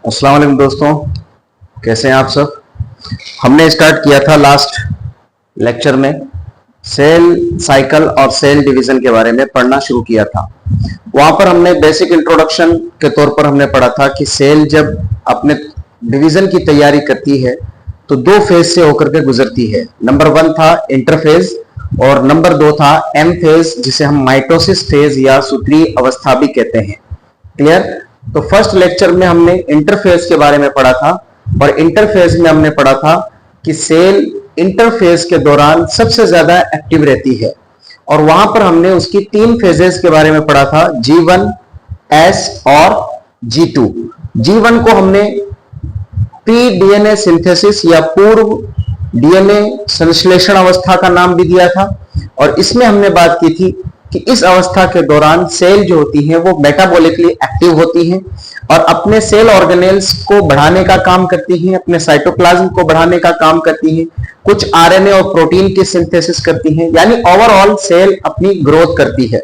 अस्सलाम वालेकुम दोस्तों, कैसे हैं आप सब। हमने स्टार्ट किया था लास्ट लेक्चर में सेल साइकिल और सेल डिवीजन के बारे में पढ़ना शुरू किया था। वहां पर हमने बेसिक इंट्रोडक्शन के तौर पर हमने पढ़ा था कि सेल जब अपने डिवीजन की तैयारी करती है तो दो फेज से होकर के गुजरती है। नंबर 1 था इंटरफेज और नंबर 2 था एम फेज, जिसे हम माइटोसिस फेज या सूत्रीय अवस्था भी कहते हैं। क्लियर। तो फर्स्ट लेक्चर में हमने इंटरफेज के बारे में पढ़ा था और इंटरफेज में हमने पढ़ा था कि सेल इंटरफेज के दौरान सबसे ज्यादा एक्टिव रहती है और वहां पर हमने उसकी 3 फेजेस के बारे में पढ़ा था, G1, S और G2। G1 को हमने प्री डीएनए सिंथेसिस या पूर्व डीएनए संश्लेषण अवस्था का नाम भी दिया था और इसमें हमने बात की थी कि इस अवस्था के दौरान सेल जो होती हैं वो मेटाबॉलिकली एक्टिव होती हैं और अपने सेल ऑर्गेनेल्स को बढ़ाने का काम करती हैं, अपने साइटोप्लाज्म को बढ़ाने का काम करती हैं, कुछ आरएनए और प्रोटीन की सिंथेसिस करती हैं, यानी ओवरऑल सेल अपनी ग्रोथ करती है।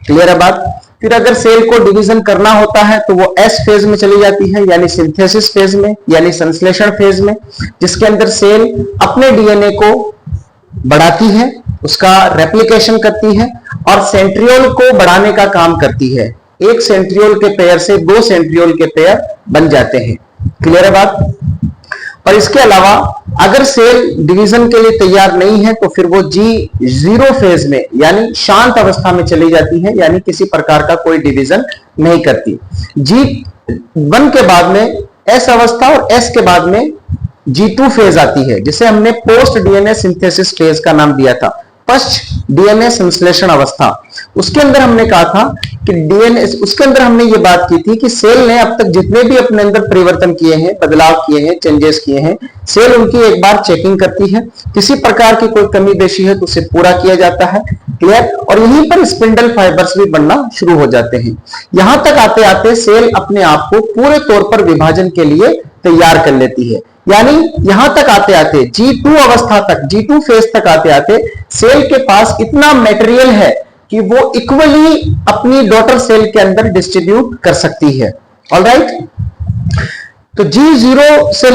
क्लियर है बात। फिर अगर सेल को डिवीजन करना होता है तो वो एस फेज में चली जाती है, यानी सिंथेसिस फेज में, यानी संश्लेषण फेज में, जिसके अंदर सेल अपने डीएनए को बढ़ाती है, उसका रेप्लिकेशन करती है और सेंट्रियोल को बढ़ाने का काम करती है। एक सेंट्रियोल के पेयर से 2 सेंट्रियोल के पेयर बन जाते हैं। क्लियर है बात। और इसके अलावा अगर सेल डिवीजन के लिए तैयार नहीं है तो फिर वो G0 फेज में यानी शांत अवस्था में चली जाती है, यानी किसी प्रकार का कोई डिवीजन नहीं करती। G1 के बाद में S अवस्था और S के बाद में G2 फेज आती है, जिसे हमने पोस्ट डीएनए सिंथेसिस फेज का नाम दिया था, पश्च डीएनए संश्लेषण अवस्था। उसके अंदर हमने कहा था कि डीएनए, उसके अंदर हमने ये बात की थी कि सेल ने अब तक जितने भी अपने अंदर परिवर्तन किए हैं, बदलाव किए हैं, चेंजेस किए हैं, सेल उनकी एक बार चेकिंग करती है, किसी प्रकार की कोई कमी बेशी है तो उसे पूरा किया जाता है। क्लियर। और यहीं पर स्पिंडल फाइबर्स भी बनना शुरू हो जाते हैं। यहां तक आते आते सेल अपने आप को पूरे तौर पर विभाजन के लिए तैयार कर लेती है, यानी यहां तक आते आते G2 अवस्था तक, G2 फेज तक आते आते सेल के पास इतना मटेरियल है कि वो इक्वली अपनी डॉटर सेल के अंदर डिस्ट्रीब्यूट कर सकती है। ऑलराइट। तो G1 से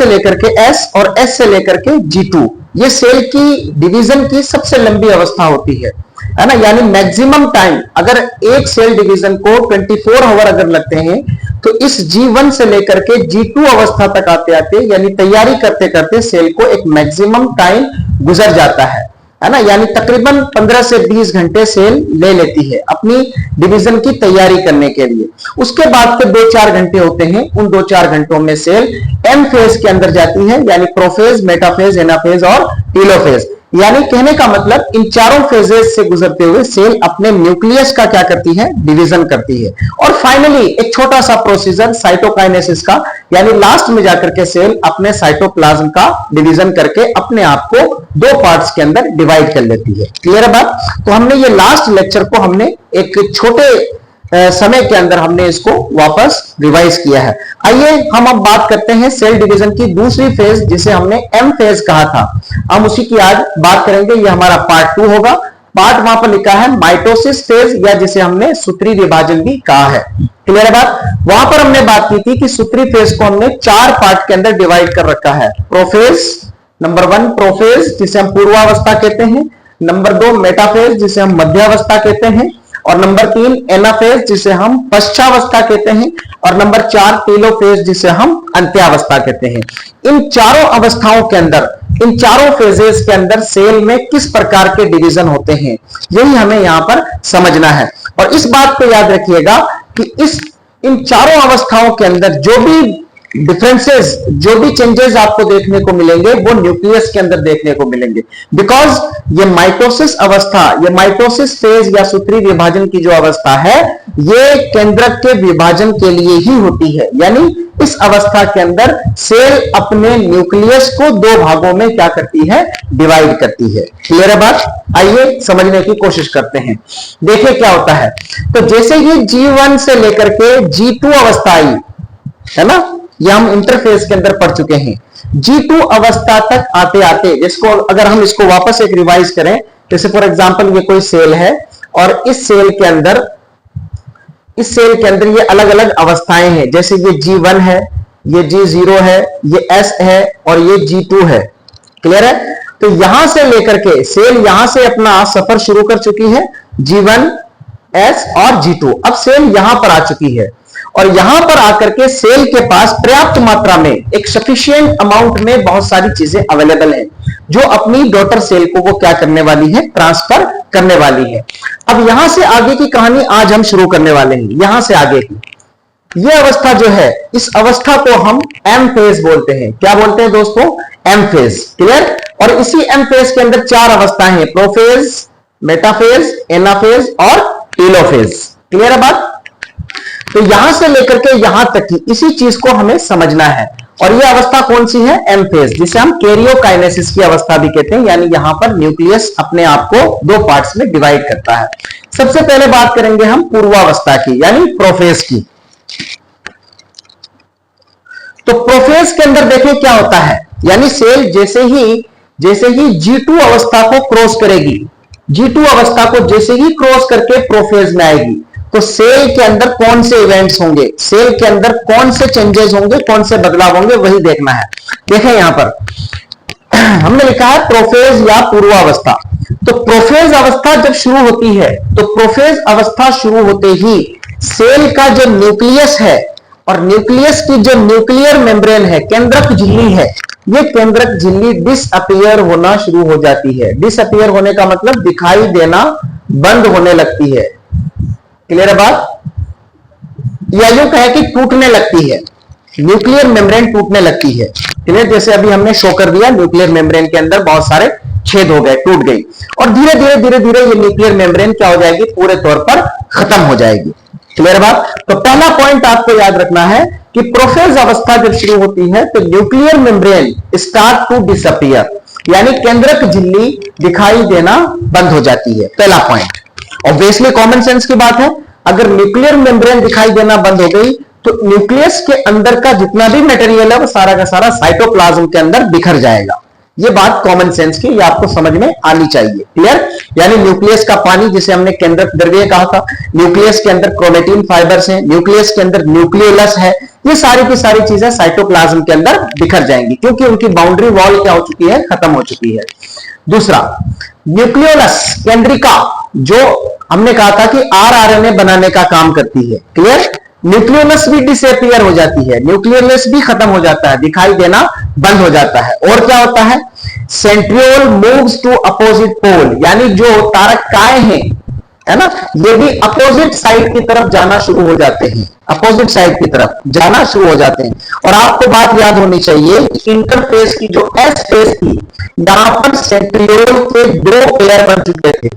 लेकर के S और S से लेकर के G2, ये सेल की डिवीजन की सबसे लंबी अवस्था होती है ना, यानी मैक्सिमम टाइम अगर एक सेल डिवीजन को 24 आवर अगर लगते हैं तो इस G1 से लेकर के G2 अवस्था तक आते आते यानी तैयारी करते करते सेल को एक मैक्सिमम टाइम गुजर जाता है ना, यानी तकरीबन 15 से 20 घंटे सेल ले लेती है अपनी डिवीजन की तैयारी करने के लिए। उसके बाद के 2-4 घंटे होते हैं, उन 2-4 घंटों में सेल एम फेज के अंदर जाती है, यानी प्रोफेज, मेटाफेज, एनाफेज और टीलोफेज। यानी कहने का मतलब इन चारों फेजेस से गुजरते हुए सेल अपने न्यूक्लियस का क्या करती है, डिवीजन करती है। और फाइनली एक छोटा सा प्रोसीजर साइटोकाइनेसिस का, यानी लास्ट में जाकर के सेल अपने साइटोप्लाज्म का डिवीजन करके अपने आप को 2 पार्ट्स के अंदर डिवाइड कर लेती है। क्लियर है बात। तो हमने ये लास्ट लेक्चर को हमने एक छोटे समय के अंदर हमने इसको वापस रिवाइज किया है। आइए हम अब बात करते हैं सेल डिवीजन की दूसरी फेज, जिसे हमने एम फेज कहा था। हम उसी की आज बात करेंगे। ये हमारा पार्ट 2 होगा। पार्ट वहां पर लिखा है माइटोसिस फेज, या जिसे हमने सूत्री विभाजन भी कहा है। क्लियर बात। वहां पर हमने बात की थी कि सूत्री फेज को हमने 4 पार्ट के अंदर डिवाइड कर रखा है। प्रोफेज, नंबर 1 प्रोफेज जिसे हम पूर्वावस्था कहते हैं, नंबर 2 मेटाफेज जिसे हम मध्यावस्था कहते हैं, और नंबर 3 एनाफेज जिसे हम पश्चावस्था कहते हैं, और नंबर 4 टीलोफेज जिसे हम अंत्यावस्था कहते हैं। इन चारों अवस्थाओं के अंदर, इन चारों फेजेस के अंदर सेल में किस प्रकार के डिवीजन होते हैं, यही हमें यहां पर समझना है। और इस बात को याद रखिएगा कि इन चारों अवस्थाओं के अंदर जो भी डिफरेंसेस, जो भी चेंजेस आपको देखने को मिलेंगे वो न्यूक्लियस के अंदर देखने को मिलेंगे, बिकॉज ये माइटोसिस अवस्था, ये माइटोसिस फेज या सूत्री विभाजन की जो अवस्था है ये केंद्रक के विभाजन के लिए ही होती है। यानी इस अवस्था के अंदर सेल अपने न्यूक्लियस को 2 भागों में क्या करती है, डिवाइड करती है। क्लियर है बात। आइए समझने की कोशिश करते हैं। देखिए क्या होता है। तो जैसे ये G1 से लेकर के G2 अवस्था आई है ना, ये हम इंटरफेस के अंदर पढ़ चुके हैं। G2 अवस्था तक आते आते, जिसको अगर हम इसको वापस एक रिवाइज करें, जैसे फॉर एग्जांपल ये कोई सेल है और इस सेल के अंदर इस सेल के अंदर ये अलग अलग अवस्थाएं हैं, जैसे ये G1 है, ये G0 है, ये S है और ये G2 है। क्लियर है? तो यहां से लेकर के सेल यहां से अपना सफर शुरू कर चुकी है, G1, S और G2। अब सेल यहां पर आ चुकी है और यहां पर आकर के सेल के पास पर्याप्त मात्रा में, एक सफिशिएंट अमाउंट में बहुत सारी चीजें अवेलेबल हैं, जो अपनी डॉटर सेल को वो क्या करने वाली है, ट्रांसफर करने वाली है। अब यहां से आगे की कहानी आज हम शुरू करने वाले हैं। यहां से आगे की ये अवस्था जो है, इस अवस्था को हम एम फेज बोलते हैं। क्या बोलते हैं दोस्तों? M phase. क्लियर? और इसी एम फेज के अंदर चार अवस्थाएं हैं, प्रोफेज, मेटाफेज, एनाफेज और टेलोफेज। क्लियर है बात? तो यहां से लेकर के यहां तक की इसी चीज को हमें समझना है। और यह अवस्था कौन सी है? एम फेज, जिसे हम कैरियोकाइनेसिस की अवस्था भी कहते हैं, यानी यहां पर न्यूक्लियस अपने आप को दो पार्ट्स में डिवाइड करता है। सबसे पहले बात करेंगे हम पूर्वावस्था की, यानी प्रोफेज की। तो प्रोफेज के अंदर देखिए क्या होता है, यानी सेल जैसे ही G2 अवस्था को क्रॉस करेगी, G2 अवस्था को जैसे ही क्रॉस करके प्रोफेज में आएगी, तो सेल के अंदर कौन से इवेंट्स होंगे, सेल के अंदर कौन से चेंजेस होंगे, कौन से बदलाव होंगे, वही देखना है। देखें यहां पर हमने लिखा है प्रोफेज या पूर्वावस्था। तो प्रोफेज अवस्था जब शुरू होती है, तो प्रोफेज अवस्था शुरू होते ही सेल का जो न्यूक्लियस है और न्यूक्लियस की जो न्यूक्लियर मेम्ब्रेन है, केंद्रक झिल्ली है, ये केंद्रक झिल्ली डिसअपियर होना शुरू हो जाती है। डिसअपियर होने का मतलब दिखाई देना बंद होने लगती है। क्लियर है बात? या यूं कहे कि टूटने लगती है, न्यूक्लियर मेम्ब्रेन टूटने लगती है। क्लियर? जैसे अभी हमने शो कर दिया, न्यूक्लियर मेम्ब्रेन के अंदर बहुत सारे छेद हो गए, टूट गई, और धीरे धीरे धीरे धीरे ये न्यूक्लियर मेम्ब्रेन क्या हो जाएगी, पूरे तौर पर खत्म हो जाएगी। क्लियर बात? तो पहला पॉइंट आपको याद रखना है कि प्रोफेज अवस्था जब शुरू होती है तो nuclear membrane start to disappear, यानी केंद्रक झिल्ली दिखाई देना बंद हो जाती है। पहला पॉइंट ऑब्वियसली कॉमन सेंस की बात है। अगर न्यूक्लियर मेम्ब्रेन दिखाई देना बंद हो गई तो न्यूक्लियस के अंदर का जितना भी मटेरियल है वो सारा का सारा साइटोप्लाज्म के अंदर बिखर जाएगा। ये बात कॉमन सेंस की, ये आपको समझ में आनी चाहिए। क्लियर? यानी न्यूक्लियस का पानी, जिसे हमने केंद्रक द्रव्य कहा था, न्यूक्लियस के अंदर क्रोमेटिन फाइबर्स हैं, न्यूक्लियस के अंदर न्यूक्लियोलस है, ये सारी की सारी चीजें साइटोप्लाज्म के अंदर बिखर जाएंगी, क्योंकि उनकी बाउंड्री वॉल क्या हो चुकी है, खत्म हो चुकी है। दूसरा, न्यूक्लियोलस केंद्रिका, जो हमने कहा था कि आरआरएनए बनाने का काम करती है। क्लियर? न्यूक्लियोलस भी डिसअपियर हो जाती है, न्यूक्लियोलस भी खत्म हो जाता है, दिखाई देना बंद हो जाता है। और क्या होता है? Centriole moves to opposite pole, यानी जो तारककाएं हैं, है ना, ये भी अपोजिट साइड की तरफ जाना शुरू हो जाते हैं, अपोजिट साइड की तरफ जाना शुरू हो जाते हैं। और आपको बात याद होनी चाहिए, इंटरफेस की जो एस फेस थी, यहां पर सेंट्रियोल के दो पेयर बन चुके थे।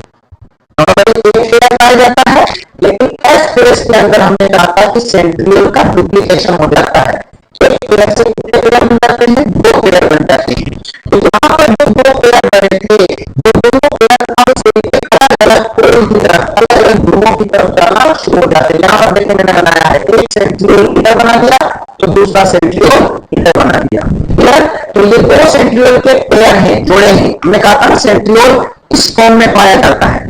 एक पेयर पाया जाता है, लेकिन एस फेस के अंदर हमने कहा था कि सेंट्रियोल का डुप्लीकेशन हो जाता है। एक पेयर से कितने पेयर बन जाते हैं? दो पेयर बन जाते हैं। तो यहां पर जो दो पेयर बने थे, जो दोनों पेयर अब से अलग अलग पोल की तरफ, अलग अलग ध्रुवों की तरफ जाना शुरू हो जाते हैं। यहां पर देखिए मैंने बनाया है, एक सेंट्रियोल इधर बना दिया तो दूसरा सेंट्रियोल इधर बना दिया। क्लियर? तो ये दो सेंट्रियोल के पेयर हैं, जोड़े हैं। हमने कहा था ना सेंट्रियोल इस फॉर्म में पाया जाता है।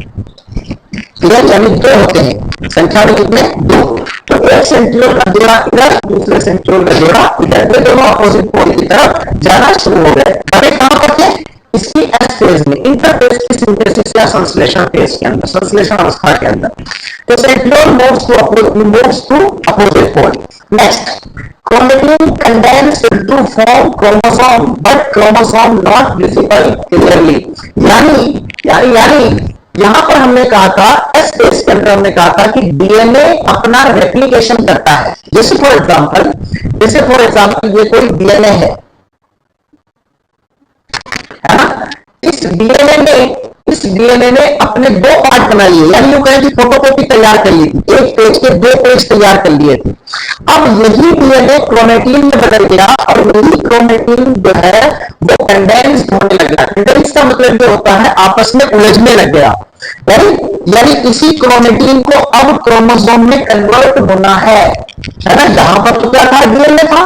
क्लियर? यानी दो होते हैं, संख्या में कितने? दो। तो एक सेंट्रियोल का जोड़ा इधर, दूसरे सेंट्रियोल का जोड़ा इधर, ये दोनों अपोजिट पोल की तरफ जाना शुरू हो गए। अभी कहां पर थे? इसकी एस फेज में, इंटरफेस की सिंथेसिस या संश्लेषण फेज के अंदर, संश्लेषण अवस्था के अंदर। तो centriole moves to opposite pole. Next, chromatin condense into form chromosome, but chromosome not visible clearly। यानी यहां पर हमने कहा था, एस फेज के अंदर हमने कहा था कि डीएनए अपना रेप्लिकेशन करता है। जैसे फॉर एग्जांपल ये कोई डीएनए है ना, इस डीएनए ने अपने दो पार्ट बना लिए, यानी यूं कहें कि फोटोकॉपी तैयार कर ली थी, एक पेज के दो पेज तैयार कर लिए थे। अब यही डीएनए क्रोमेटिन में बदल गया और यही क्रोमेटिन जो है वो कंडेंस होने लग गया। कंडेंस का मतलब ये होता है आपस में उलझने लग गया। यानी इसी क्रोमेटिन को अब क्रोमोसोम में कन्वर्ट होना है ना। जहां पर तो क्या था, डीएनए था,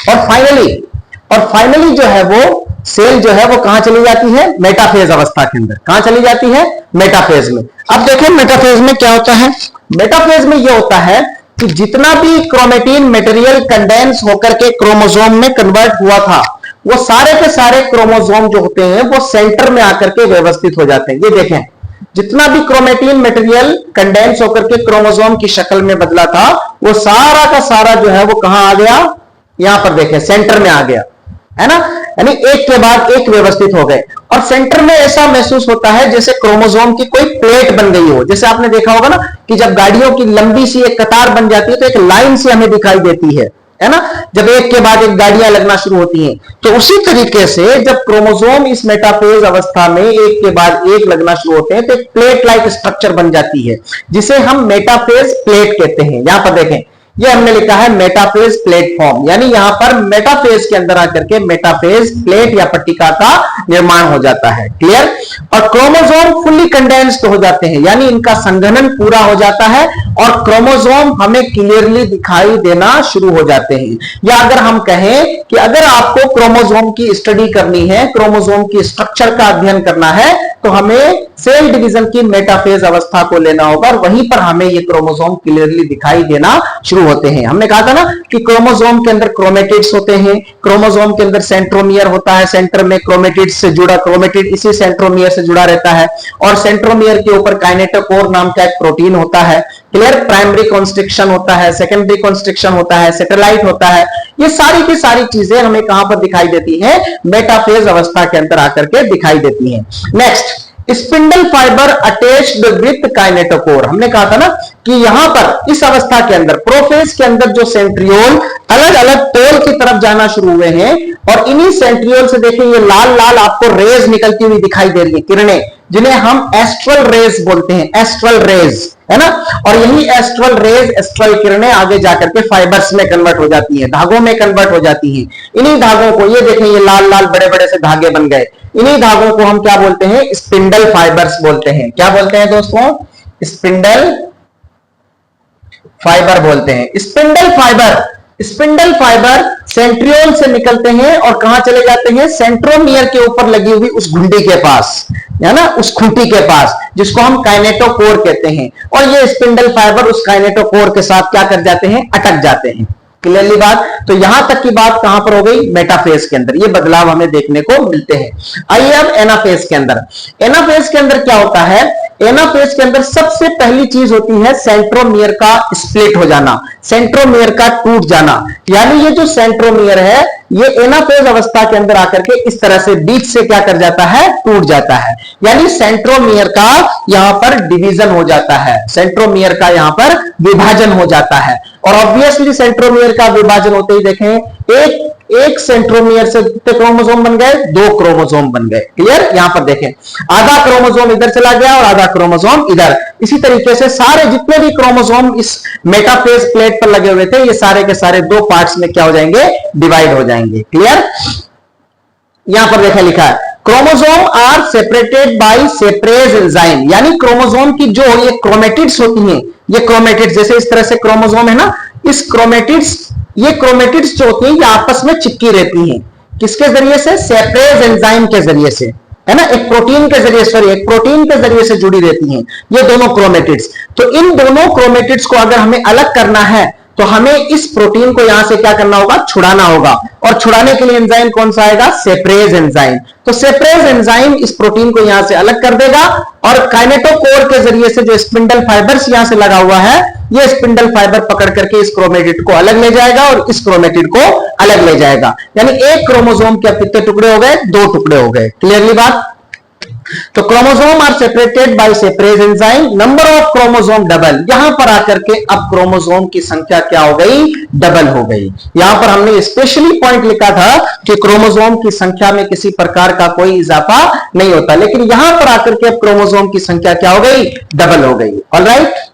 और फाइनली जो है वो सेल जो है वो कहां चली जाती है, मेटाफेज अवस्था के अंदर। कहां चली जाती है, मेटाफेज में। अब देखें मेटाफेज में क्या होता है। मेटाफेज में यह होता है कि जितना भी क्रोमेटिन मटेरियल कंडेंस होकर के क्रोमोसोम में कन्वर्ट हुआ था, वो सारे के सारे क्रोमोसोम जो होते हैं वो सेंटर में आकर के व्यवस्थित हो जाते हैं। ये देखें, जितना भी क्रोमेटिन मटेरियल कंडेंस होकर के क्रोमोसोम की शक्ल में बदला था, वो सारा का सारा जो है वो कहां आ गया, यहां पर देखें सेंटर में आ गया, है ना। यानी एक के बाद एक व्यवस्थित हो गए। और सेंटर में ऐसा महसूस होता है जैसे क्रोमोसोम की कोई प्लेट बन गई हो। जैसे आपने देखा होगा ना कि जब गाड़ियों की लंबी सी एक कतार बन जाती है तो एक लाइन से हमें दिखाई देती है ना, जब एक के बाद एक गाड़ियां लगना शुरू होती हैं। तो उसी तरीके से जब क्रोमोसोम इस मेटाफेज अवस्था में एक के बाद एक लगना शुरू होते हैं तो एक प्लेट लाइक स्ट्रक्चर बन जाती है, जिसे हम मेटाफेज प्लेट कहते हैं। यहां पर देखें, ये हमने लिखा है मेटाफेज प्लेटफॉर्म, यानी यहां पर मेटाफेज के अंदर आकर के मेटाफेज प्लेट या पट्टिका का निर्माण हो जाता है। क्लियर। और क्रोमोसोम फुल्ली कंडेंस्ड हो जाते हैं, यानी इनका संघनन पूरा हो जाता है और क्रोमोसोम हमें क्लियरली दिखाई देना शुरू हो जाते हैं। या अगर हम कहें कि अगर आपको क्रोमोसोम की स्टडी करनी है, क्रोमोसोम की स्ट्रक्चर का अध्ययन करना है, तो हमें सेल डिवीजन की मेटाफेज अवस्था को लेना होगा और वहीं पर हमें ये क्रोमोसोम क्लियरली दिखाई देना शुरू होते हैं। हमने कहा था ना कि क्रोमोसोम के अंदर क्रोमेटिड्स होते हैं, क्रोमोसोम के अंदर सेंट्रोमियर होता है, सेंटर में क्रोमेटिड से जुड़ा, क्रोमेटिड इसी सेंट्रोमियर से जुड़ा रहता है और सेंट्रोमियर के ऊपर काइनेटोकोर नाम का एक प्रोटीन होता है। क्लियर। प्राइमरी कॉन्स्ट्रिक्शन होता है, सेकेंडरी कॉन्स्ट्रिक्शन होता है, सेटेलाइट होता है। ये सारी की सारी चीजें हमें कहां पर दिखाई देती हैं, मेटाफेज अवस्था के अंदर आकर के दिखाई देती हैं। Next, spindle fibre attached with kinetochore. हमने कहा था ना कि यहां पर इस अवस्था के अंदर प्रोफेज के अंदर जो सेंट्रियोल अलग अलग पोल की तरफ जाना शुरू हुए हैं और इन्हीं सेंट्रियोल से देखिए ये लाल लाल आपको रेज निकलती हुई दिखाई दे रही है, किरणें, जिन्हें हम एस्ट्रल रेज बोलते हैं, एस्ट्रल रेज, है ना। और यही एस्ट्रल रेज, एस्ट्रल किरणें आगे जाकर के फाइबर्स में कन्वर्ट हो जाती हैं, धागों में कन्वर्ट हो जाती हैं। इन्हीं धागों को, ये देखें ये लाल लाल बड़े बड़े से धागे बन गए, इन्हीं धागों को हम क्या बोलते हैं, स्पिंडल फाइबर्स बोलते हैं। क्या बोलते हैं दोस्तों, स्पिंडल फाइबर बोलते हैं। स्पिंडल फाइबर सेंट्रियोल से निकलते हैं और कहां चले जाते हैं, सेंट्रोमियर के ऊपर लगी हुई उस घुंडी के पास, है ना, उस खूंटी के पास, जिसको हम काइनेटोकोर कहते हैं। और ये स्पिंडल फाइबर उस काइनेटोकोर के साथ क्या कर जाते हैं, अटक जाते हैं। क्लियरली बात। तो यहां तक की बात कहां पर हो गई, मेटाफेज के अंदर ये बदलाव हमें देखने को मिलते हैं। आइए अब एनाफेज के अंदर। एनाफेज के अंदर क्या होता है, एनाफेज के अंदर सबसे पहली चीज होती है सेंट्रोमियर का स्प्लिट हो जाना, सेंट्रोमियर का टूट जाना। यानी ये जो सेंट्रोमियर है ये एनाफेज अवस्था के अंदर आकर के इस तरह से बीच से क्या कर जाता है, टूट जाता है। यानी सेंट्रोमियर का यहां पर डिवीजन हो जाता है, सेंट्रोमियर का यहां पर विभाजन हो जाता है। और ऑब्वियसली सेंट्रोमियर का विभाजन होते ही देखें एक सेंट्रोमियर से कितने क्रोमोसोम बन गए, 2 क्रोमोसोम बन गए। क्लियर। यहां पर देखें आधा क्रोमोसोम इधर चला गया और आधा क्रोमोसोम इधर। इसी तरीके से सारे जितने भी क्रोमोसोम इस मेटाफेज प्लेट पर लगे हुए थे ये सारे के सारे 2 पार्ट्स में क्या हो जाएंगे, डिवाइड हो जाएंगे। क्लियर। यहां पर देखा लिखा है chromosome are separated by separase enzyme, यानी क्रोमोसोम की जो ये क्रोमेटिड्स होती हैं, ये क्रोमेटिड्स जैसे इस तरह से क्रोमोसोम है ना, इस क्रोमेटिड्स, ये क्रोमेटिड्स जो होती हैं ये आपस में चिपकी रहती हैं, किसके जरिए से, सेपरेज एंजाइम के जरिए से, है ना, एक प्रोटीन के जरिए, सॉरी एक प्रोटीन के जरिए से जुड़ी रहती हैं ये दोनों क्रोमेटिड्स। तो इन दोनों क्रोमेटिड्स को अगर हमें अलग करना है तो हमें इस प्रोटीन को यहां से क्या करना होगा, छुड़ाना होगा। और छुड़ाने के लिए एंजाइम कौन सा आएगा, सेपरेज एंजाइम। तो सेपरेज एंजाइम इस प्रोटीन को यहां से अलग कर देगा और काइनेटोकोर के जरिए से जो स्पिंडल फाइबर्स यहां से लगा हुआ है ये स्पिंडल फाइबर पकड़ करके इस क्रोमेटिड को अलग ले जाएगा और इस क्रोमेटिड को अलग ले जाएगा। यानी एक क्रोमोसोम के अब कितने टुकड़े हो गए, 2 टुकड़े हो गए। क्लियरली बात। तो chromosome are separated by separase enzyme, number of chromosome double. यहां पर आकर के अब क्रोमोसोम की संख्या क्या हो गई, डबल हो गई। यहां पर हमने स्पेशली पॉइंट लिखा था कि क्रोमोसोम की संख्या में किसी प्रकार का कोई इजाफा नहीं होता, लेकिन यहां पर आकर के अब क्रोमोसोम की संख्या क्या हो गई, डबल हो गई। ऑलराइट।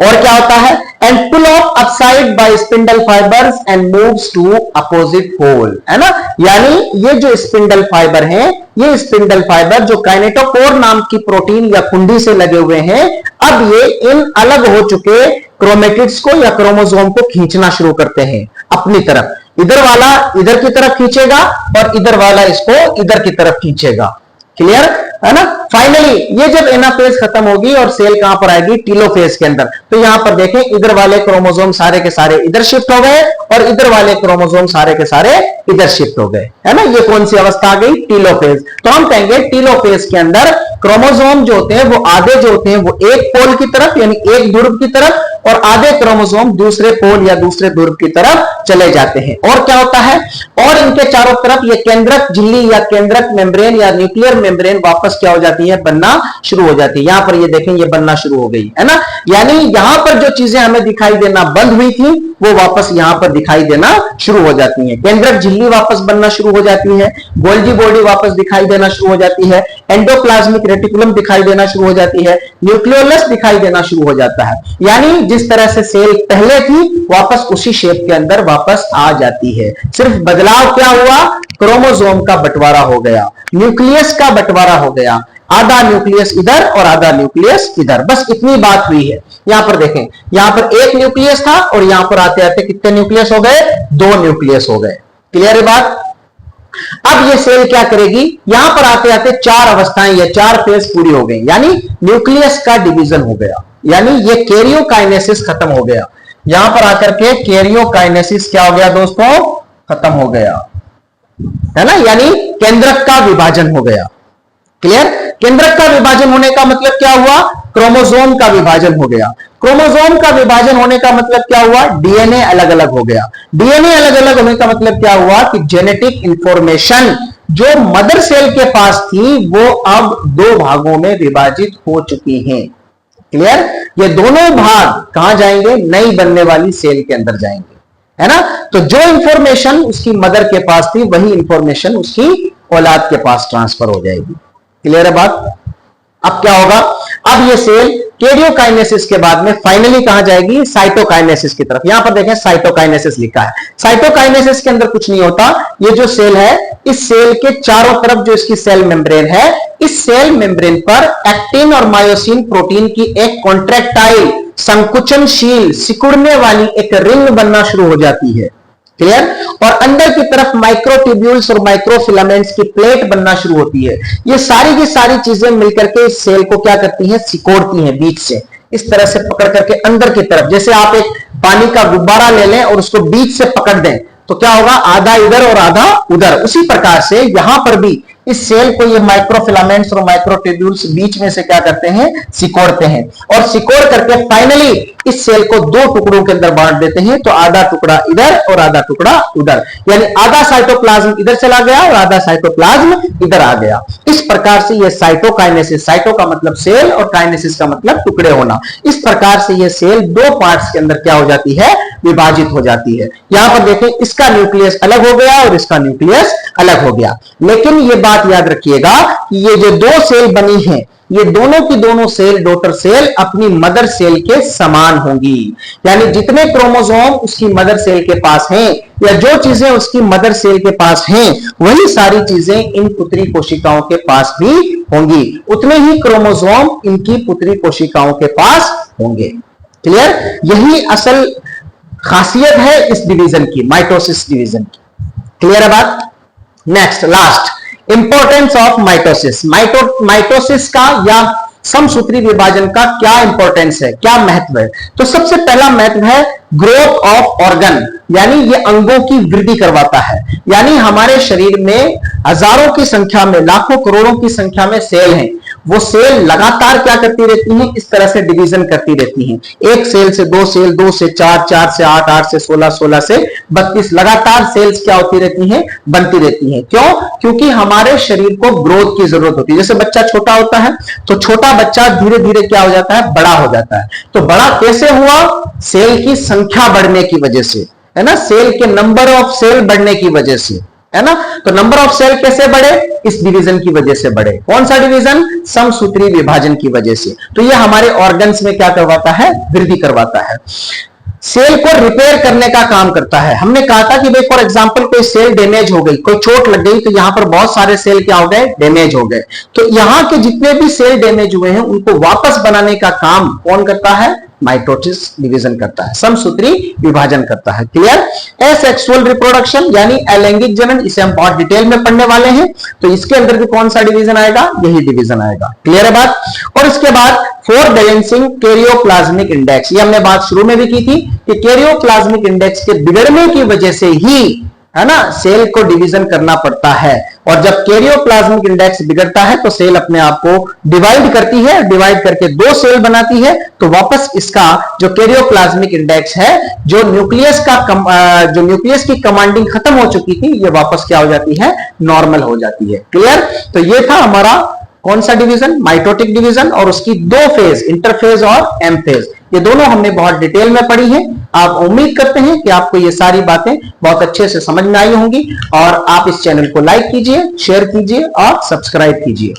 और क्या होता है, and pull of upside by spindle fibres and moves to opposite pole, है ना। यानी ये जो स्पिंडल फाइबर हैं, ये स्पिंडल फाइबर जो काइनेटोकोर नाम की प्रोटीन या कुंडी से लगे हुए हैं, अब ये इन अलग हो चुके क्रोमेटिड्स को या क्रोमोसोम को खींचना शुरू करते हैं अपनी तरफ। इधर वाला इधर की तरफ खींचेगा और इधर वाला इसको इधर की तरफ खींचेगा। क्लियर है ना। फाइनली ये जब एनाफेज खत्म होगी और सेल कहां पर आएगी, टीलोफेज के अंदर। तो यहां पर देखें इधर वाले क्रोमोसोम सारे के सारे इधर शिफ्ट हो गए और इधर वाले क्रोमोसोम सारे के सारे इधर शिफ्ट हो गए, है ना। ये कौन सी अवस्था आ गई, टीलोफेज। तो हम कहेंगे टीलोफेज के अंदर क्रोमोसोम जो होते हैं वो आधे जो होते हैं वो एक पोल की तरफ यानी एक ध्रुव की तरफ, और आधे क्रोमोसोम दूसरे पोल या दूसरे ध्रुव की तरफ चले जाते हैं। और क्या होता है, और इनके चारों तरफ ये केंद्रक झिल्ली या केंद्रक मेम्ब्रेन या न्यूक्लियर मेम्ब्रेन वापस क्या हो जाती है, बनना शुरू हो जाती है। यहां पर ये देखें ये बनना शुरू हो गई, है ना। यानी यहां पर जो चीजें हमें दिखाई देना बंद हुई थी वो वापस यहां पर दिखाई देना शुरू हो जाती है। केंद्रक झिल्ली वापस बनना शुरू हो जाती है, गोल्जी बॉडी वापस दिखाई देना शुरू हो जाती है, एंडोप्लाज्मिक रेटिकुलम दिखाई देना शुरू हो जाती है, न्यूक्लियोलस दिखाई देना शुरू हो जाता है। यानी जिस तरह से सेल पहले थी वापस उसी शेप के अंदर वापस आ जाती है। सिर्फ बदलाव क्या हुआ, क्रोमोसोम का बंटवारा हो गया, न्यूक्लियस का बंटवारा हो गया, आधा न्यूक्लियस इधर और आधा न्यूक्लियस इधर, बस इतनी बात हुई है। यहां पर देखें, यहां पर एक न्यूक्लियस था और यहां पर आते आते कितने न्यूक्लियस हो गए, 2 न्यूक्लियस हो गए। क्लियर है बात। अब ये सेल क्या करेगी, यहां पर आते आते 4 अवस्थाएं या 4 फेज पूरी हो गई, यानी न्यूक्लियस का डिवीजन हो गया, यानी ये कैरियोकाइनेसिस खत्म हो गया। यहां पर आकर के कैरियोकाइनेसिस क्या हो गया दोस्तों, खत्म हो गया, है ना। यानी केंद्रक का विभाजन हो गया। क्लियर। केंद्रक का विभाजन होने का मतलब क्या हुआ, क्रोमोसोम का विभाजन हो गया। क्रोमोसोम का विभाजन होने का मतलब क्या हुआ, डीएनए अलग अलग हो गया। डीएनए अलग अलग होने का मतलब क्या हुआ कि जेनेटिक इंफॉर्मेशन जो मदर सेल के पास थी वो अब 2 भागों में विभाजित हो चुकी हैं। क्लियर। ये दोनों भाग कहां जाएंगे, नई बनने वाली सेल के अंदर जाएंगे, है ना। तो जो इंफॉर्मेशन उसकी मदर के पास थी वही इंफॉर्मेशन उसकी औलाद के पास ट्रांसफर हो जाएगी। क्लियर है बात। अब क्या होगा, अब ये सेल कैरियोकाइनेसिस के बाद में फाइनली कहां जाएगी, साइटोकाइनेसिस की तरफ। यहां पर देखें साइटोकाइनेसिस लिखा है। साइटोकाइनेसिस के अंदर कुछ नहीं होता, ये जो सेल है इस सेल के चारों तरफ जो इसकी सेल मेम्ब्रेन है, इस सेल मेम्ब्रेन पर एक्टिन और मायोसिन प्रोटीन की एक कॉन्ट्रैक्टाइल संकुचनशील सिकुड़ने वाली एक रिंग बनना शुरू हो जाती है। क्लियर। और अंदर की तरफ माइक्रोट्यूब्यूल्स और माइक्रोफिलामेंट्स की प्लेट बनना शुरू होती है। ये सारी की सारी चीजें मिलकर के इस सेल को क्या करती हैं, सिकोड़ती हैं बीच से, इस तरह से पकड़ करके अंदर की तरफ। जैसे आप एक पानी का गुब्बारा ले लें और उसको बीच से पकड़ दें तो क्या होगा, आधा इधर और आधा उधर। उसी प्रकार से यहां पर भी इस सेल को ये माइक्रोफिलामेंट्स और माइक्रोट्यूब्यूल्स बीच में से क्या करते हैं, सिकोड़ते हैं, और सिकोड़ करके फाइनली इस सेल को 2 टुकड़ों के अंदर बांट देते हैं। तो आधा टुकड़ा इधर और आधा टुकड़ा उधर, यानी आधा साइटोप्लाज्म इधर चला गया और आधा साइटोप्लाज्म इधर आ गया। इस प्रकार से ये साइटोकाइनेसिस, साइटो का मतलब सेल और काइनेसिस का मतलब टुकड़े होना, इस प्रकार से ये सेल 2 पार्ट्स के अंदर क्या हो जाती है, विभाजित हो जाती है। यहां पर देखें इसका न्यूक्लियस अलग हो गया और इसका न्यूक्लियस अलग हो गया। लेकिन ये बात याद रखिएगा कि ये जो 2 सेल बनी हैं ये दोनों की दोनों सेल, डॉटर सेल, अपनी मदर सेल के समान होंगी। यानी जितने क्रोमोसोम उसकी मदर सेल के पास हैं या जो चीजें उसकी मदर सेल के पास हैं वही सारी चीजें इन पुत्री कोशिकाओं के पास भी होंगी, उतने ही क्रोमोसोम इनकी पुत्री कोशिकाओं के पास होंगे। क्लियर। यही असल खासियत है इस डिवीजन की, माइटोसिस डिवीजन की। क्लियर है बात। Next last, importance of mitosis. Mitosis का या समसूत्री विभाजन का क्या इंपॉर्टेंस है, क्या महत्व है। तो सबसे पहला महत्व है ग्रोथ ऑफ ऑर्गन, यानी ये अंगों की वृद्धि करवाता है। यानी हमारे शरीर में हजारों की संख्या में, लाखों करोड़ों की संख्या में सेल हैं, वो सेल लगातार क्या करती रहती हैं, इस तरह से डिवीजन करती रहती हैं। 1 सेल से 2 सेल, 2 से 4, 4 से 8, 8 से 16, 16 से 32 लगातार सेल्स क्या होती रहती हैं, बनती रहती हैं। क्यों? क्योंकि हमारे शरीर को ग्रोथ की जरूरत होती है। जैसे बच्चा छोटा होता है तो छोटा बच्चा धीरे धीरे क्या हो जाता है, बड़ा हो जाता है। तो बड़ा कैसे हुआ, सेल की संख्या बढ़ने की वजह से, है ना, सेल के नंबर ऑफ सेल बढ़ने की वजह से, है ना। तो नंबर ऑफ सेल कैसे बढ़े, इस डिवीजन की वजह से बढ़े। कौन सा डिवीजन, समसूत्री विभाजन की वजह से। तो ये हमारे ऑर्गन्स में क्या करवाता है, वृद्धि करवाता है। सेल को रिपेयर करने का काम करता है। हमने कहा था कि भाई फॉर एग्जांपल कोई सेल डैमेज हो गई, कोई चोट लग गई, तो यहां पर बहुत सारे सेल क्या हो गए, डैमेज हो गए। तो यहां के जितने भी सेल डैमेज हुए हैं उनको वापस बनाने का काम कौन करता है, माइटोसिस डिवीजन करता है, समसूत्री विभाजन करता है। क्लियर? एसेक्सुअल रिप्रोडक्शन यानी अलैंगिक जनन, इसे हम बहुत डिटेल में पढ़ने वाले हैं, तो इसके अंदर भी कौन सा डिवीजन आएगा? यही डिवीजन आएगा। क्लियर है बात? और इसके बाद फोर बैलेंसिंग कैरियोप्लाज्मिक इंडेक्स, ये हमने बात शुरू में भी की थी कि कैरियोप्लाज्मिक इंडेक्स के बिगड़ने की वजह से ही, है ना, सेल को डिवीजन करना पड़ता है। और जब कैरियोप्लाज्मिक इंडेक्स बिगड़ता है तो सेल अपने आप को डिवाइड करती है, डिवाइड करके दो सेल बनाती है, तो वापस इसका जो कैरियोप्लाज्मिक इंडेक्स है, जो न्यूक्लियस की कमांडिंग खत्म हो चुकी थी, ये वापस क्या हो जाती है? नॉर्मल हो जाती है। क्लियर? तो ये था हमारा कौन सा डिवीजन? माइटोटिक डिवीजन, और उसकी दो फेज, इंटरफेज और एम फेज, ये दोनों हमने बहुत डिटेल में पढ़ी है। आप उम्मीद करते हैं कि आपको ये सारी बातें बहुत अच्छे से समझ में आई होंगी, और आप इस चैनल को लाइक कीजिए, शेयर कीजिए और सब्सक्राइब कीजिए।